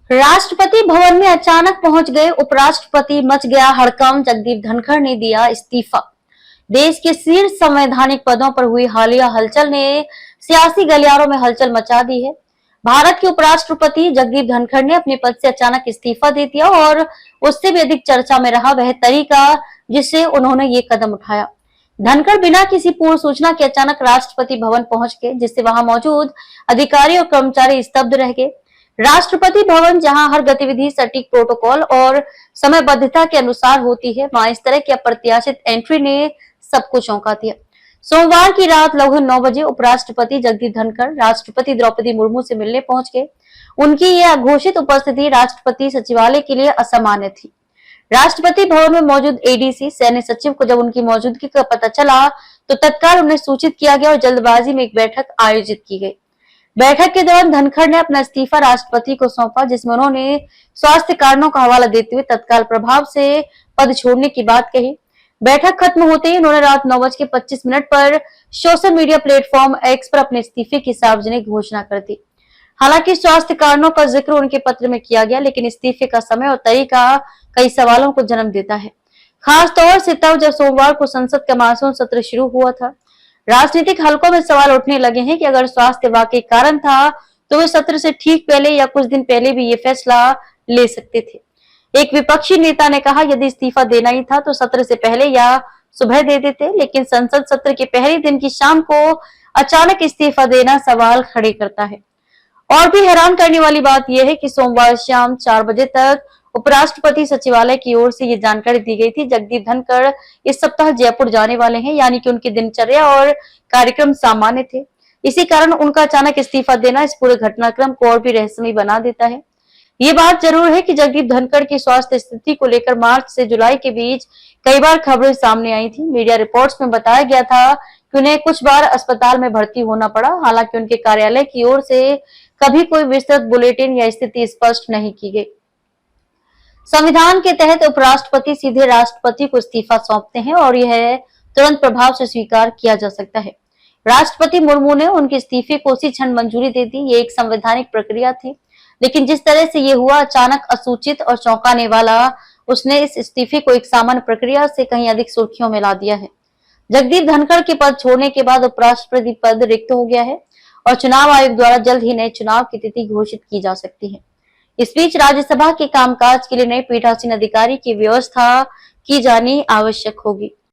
राष्ट्रपति भवन में अचानक पहुंच गए उपराष्ट्रपति, मच गया हड़कंप। जगदीप धनखड़ ने दिया इस्तीफा। देश के शीर्ष संवैधानिक पदों पर हुई हालिया हलचल ने सियासी गलियारों में हलचल मचा दी है। भारत के उपराष्ट्रपति जगदीप धनखड़ ने अपने पद से अचानक इस्तीफा दे दिया और उससे भी अधिक चर्चा में रहा वह तरीका जिससे उन्होंने ये कदम उठाया। धनखड़ बिना किसी पूर्व सूचना के अचानक राष्ट्रपति भवन पहुंच गए, जिससे वहां मौजूद अधिकारी और कर्मचारी स्तब्ध रह गए। राष्ट्रपति भवन जहां हर गतिविधि सटीक प्रोटोकॉल और समयबद्धता के अनुसार होती है, वहां इस तरह की अप्रत्याशित एंट्री ने सबको चौंका दिया। सोमवार की रात लगभग 9 बजे उपराष्ट्रपति जगदीप धनखड़ राष्ट्रपति द्रौपदी मुर्मू से मिलने पहुंच गए। उनकी यह अघोषित उपस्थिति राष्ट्रपति सचिवालय के लिए असामान्य थी। राष्ट्रपति भवन में मौजूद एडीसी सैन्य सचिव को जब उनकी मौजूदगी का पता चला तो तत्काल उन्हें सूचित किया गया और जल्दबाजी में एक बैठक आयोजित की गई। बैठक के दौरान धनखड़ ने अपना इस्तीफा राष्ट्रपति को सौंपा, जिसमें उन्होंने स्वास्थ्य कारणों का हवाला देते हुए तत्काल प्रभाव से पद छोड़ने की बात कही। बैठक खत्म होते ही उन्होंने रात 9:25 पर सोशल मीडिया प्लेटफॉर्म एक्स पर अपने इस्तीफे की सार्वजनिक घोषणा कर दी। हालांकि स्वास्थ्य कारणों का जिक्र उनके पत्र में किया गया, लेकिन इस्तीफे का समय और तरीका कई सवालों को जन्म देता है, खास तौर से तब जब सोमवार को संसद का मानसून सत्र शुरू हुआ था। राजनीतिक हलकों में सवाल उठने लगे हैं कि अगर स्वास्थ्य वाकई कारण था तो वे सत्र से ठीक पहले या कुछ दिन पहले भी ये फैसला ले सकते थे। एक विपक्षी नेता ने कहा, यदि इस्तीफा देना ही था तो सत्र से पहले या सुबह दे देते, लेकिन संसद सत्र के पहले दिन की शाम को अचानक इस्तीफा देना सवाल खड़े करता है। और भी हैरान करने वाली बात यह है कि सोमवार शाम 4 बजे तक उपराष्ट्रपति सचिवालय की ओर से ये जानकारी दी गई थी जगदीप धनखड़ इस सप्ताह जयपुर जाने वाले हैं, यानी कि उनकी दिनचर्या और कार्यक्रम सामान्य थे। इसी कारण उनका अचानक इस्तीफा देना इस पूरे घटनाक्रम को और भी रहस्यमय बना देता है। ये बात जरूर है कि जगदीप धनखड़ की स्वास्थ्य स्थिति को लेकर मार्च से जुलाई के बीच कई बार खबरें सामने आई थी। मीडिया रिपोर्ट्स में बताया गया था कि उन्हें कुछ बार अस्पताल में भर्ती होना पड़ा। हालांकि उनके कार्यालय की ओर से कभी कोई विस्तृत बुलेटिन या स्थिति स्पष्ट नहीं की गई। संविधान के तहत उपराष्ट्रपति सीधे राष्ट्रपति को इस्तीफा सौंपते हैं और यह तुरंत प्रभाव से स्वीकार किया जा सकता है। राष्ट्रपति मुर्मू ने उनके इस्तीफे को उसी क्षण मंजूरी दे दी। ये एक संवैधानिक प्रक्रिया थी, लेकिन जिस तरह से ये हुआ अचानक, असूचित और चौंकाने वाला, उसने इस इस्तीफे को एक सामान्य प्रक्रिया से कहीं अधिक सुर्खियों में ला दिया है। जगदीप धनखड़ के पद छोड़ने के बाद उपराष्ट्रपति पद रिक्त हो गया है और चुनाव आयोग द्वारा जल्द ही नए चुनाव की तिथि घोषित की जा सकती है। इस बीच राज्यसभा के कामकाज के लिए नए पीठासीन अधिकारी की व्यवस्था की जानी आवश्यक होगी।